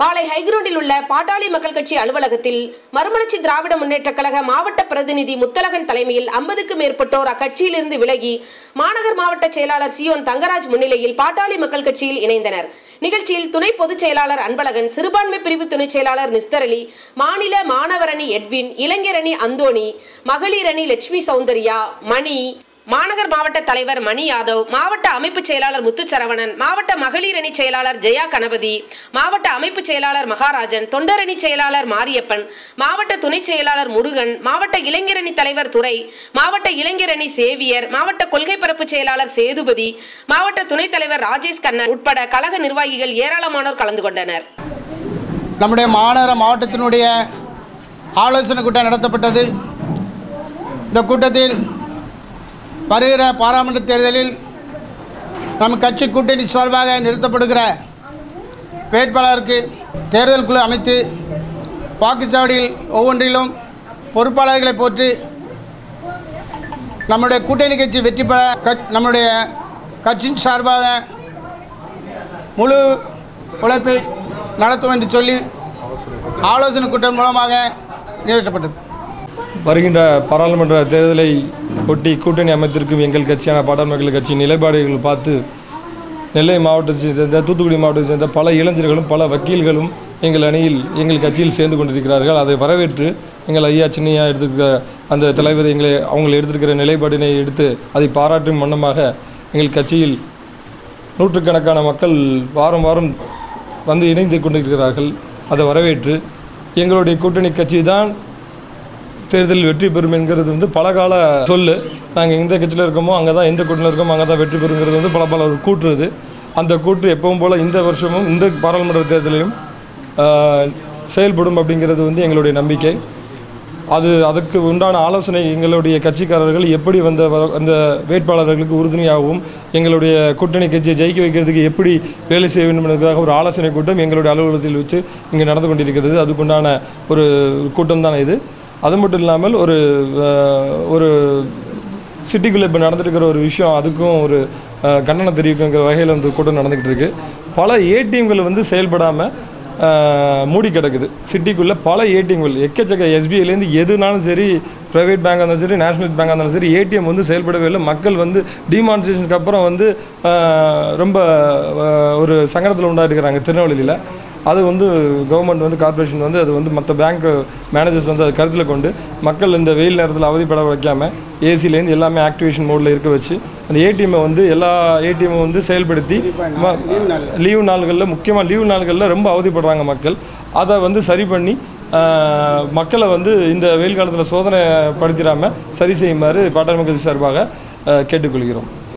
பாளை ஹைகிரவுண்டில் உள்ள பாட்டாளி மக்கள் கட்சி அலுவலகத்தில் மறுமலர்ச்சி திராவிட முன்னேற்ற கழக மாவட்ட பிரதிநிதி முத்தலகன் தலைமையில் 50க்கும் மேற்பட்டோர் அக்கட்சியிலிருந்து விலகி மாநகர் மாவட்ட செயலாளர் சியோன் தங்கராஜ் முன்னிலையில் பாட்டாளி மக்கள் கட்சியில் இணைந்தனர். நிகழ்ச்சியில் துணை பொதுச் செயலாளர் அன்பழகன், சிறுபான்மை பிரிவு துணை செயலாளர் நிஸ்தர் அலி, மாநில மாணவர் அணி எட்வின், இளைஞர் அணி அந்தோணி, மகளிர் அணி லட்சுமி சௌந்தர்யா, மணி, மாநகர் மாவட்ட தலைவர் மணி யாதவ், மாவட்ட அமைப்பு செயலாளர் முத்துச்சரவணன், மாவட்ட மகளிர் அணி செயலாளர் ஜெயா கணபதி, மாவட்ட அமைப்பு செயலாளர் மகாராஜன், தொண்டர் அணி செயலாளர் மாரியப்பன், மாவட்ட துணை செயலாளர் முருகன், மாவட்ட இளைஞர் அணி தலைவர் துரை, மாவட்ட இளைஞர் அணி சேவியர், மாவட்ட கொள்கை பரப்பு செயலாளர் சேதுபதி, மாவட்ட துணைத் தலைவர் ராஜேஷ் கண்ணன் உட்பட கழக நிர்வாகிகள் ஏராளமானோர் கலந்து கொண்டனர். நம்முடைய மாநகர மாவட்டத்தினுடைய ஆலோசனை கூட்டம் நடத்தப்பட்டது. இந்த கூட்டத்தில் வருகிற பாராளுமன்ற தேர்தலில் நம் கட்சி கூட்டணி சார்பாக நிறுத்தப்படுகிற வேட்பாளருக்கு தேர்தல் குழு அமைத்து வாக்குச்சாவடியில் ஒவ்வொன்றிலும் பொறுப்பாளர்களை போட்டு நம்முடைய கூட்டணி கட்சி வெற்றி பெற நம்முடைய கட்சியின் சார்பாக முழு உழைப்பை நடத்தும் என்று சொல்லி ஆலோசனை கூட்டம் மூலமாக நிறைவேற்றப்பட்டது. வருகின்ற பாராளுமன்ற தேர்தலை ஒட்டி கூட்டணி அமைத்திருக்கும் எங்கள் கட்சியான பாட்டாளி மக்கள் கட்சி நிலைப்பாடுகள் பார்த்து நெல்லை மாவட்டத்தை சேர்ந்த, தூத்துக்குடி மாவட்டத்தை சேர்ந்த பல இளைஞர்களும் பல வக்கீல்களும் எங்கள் அணியில் எங்கள் கட்சியில் சேர்ந்து கொண்டிருக்கிறார்கள். அதை வரவேற்று எங்கள் ஐயா சின்னையா எடுத்திருக்கிற அந்த தலைவர் அவங்க எடுத்திருக்கிற நிலைப்பாட்டினை எடுத்து அதை பாராட்டும் வண்ணமாக எங்கள் கட்சியில் நூற்றுக்கணக்கான மக்கள் வாரம் வாரம் வந்து இணைந்து கொண்டிருக்கிறார்கள். அதை வரவேற்று எங்களுடைய கூட்டணி கட்சி தான் தேர்தலில் வெற்றி பெறும் என்கிறது பலகால சொல்லு. நாங்கள் எந்த கட்சியில் இருக்கோமோ அங்கே தான், எந்த கூட்டணியில் இருக்கோமோ அங்கே தான் வெற்றி பெறுங்கிறது பல கூற்றுறது. அந்த கூற்று எப்பவும் போல் இந்த வருஷமும் இந்த பாராளுமன்ற தேர்தலிலும் செயல்படும் அப்படிங்கிறது எங்களுடைய நம்பிக்கை. அதுக்கு உண்டான ஆலோசனை எங்களுடைய கட்சிக்காரர்கள் எப்படி அந்த வேட்பாளர்களுக்கு உறுதுணையாகவும் எங்களுடைய கூட்டணி கட்சியை ஜெயிக்க வைக்கிறதுக்கு எப்படி வேலை செய்ய வேண்டும் என்பதற்காக ஒரு ஆலோசனை கூட்டம் எங்களுடைய அலுவலகத்தில் வச்சு இங்கே நடந்து கொண்டிருக்கிறது. அதுக்குண்டான ஒரு கூட்டம் தான் இது. அது மட்டும் இல்லாமல் ஒரு சிட்டிக்குள்ளே இப்போ நடந்துருக்கிற ஒரு விஷயம், அதுக்கும் ஒரு கண்டனம் தெரிவிக்கிற வகையில் கூட்டம் நடந்துக்கிட்டு இருக்குது. பல ஏடிஎம்கள் செயல்படாமல் மூடி கிடக்குது. சிட்டிக்குள்ளே பல ஏடிஎம்கள் எக்கச்சக்க எஸ்பிஐலேருந்து எதுனாலும் சரி, ப்ரைவேட் பேங்காக இருந்தாலும் சரி, நேஷனல் பேங்காக இருந்தாலும் சரி, ஏடிஎம் செயல்படவே இல்லை. மக்கள் டிமானிட்ரேஷனுக்கு அப்புறம் ரொம்ப ஒரு சங்கடத்தில் உண்டாயிருக்கிறாங்க திருநெல்வேலியில். அது கவர்மெண்ட் கார்பரேஷன் அது மற்ற பேங்க் மேனேஜர்ஸ் அதை கருத்தில் கொண்டு மக்கள் இந்த வெயில் நேரத்தில் அவதிப்பட வைக்காமல் ஏசிலேருந்து எல்லாமே ஆக்டிவேஷன் மோடில் இருக்க வச்சு அந்த ஏடிஎம்மை எல்லா ஏடிஎம்மும் செயல்படுத்தி லீவு நாள்களில், முக்கியமாக லீவு நாள்களில் ரொம்ப அவதிப்படுறாங்க மக்கள். அதை சரி பண்ணி மக்களை இந்த வெயில் காலத்தில் சோதனை படுத்திடாமல் சரி செய்யுமாறு பாட்டாளி மக்கள் சார்பாக கேட்டுக்கொள்கிறோம்.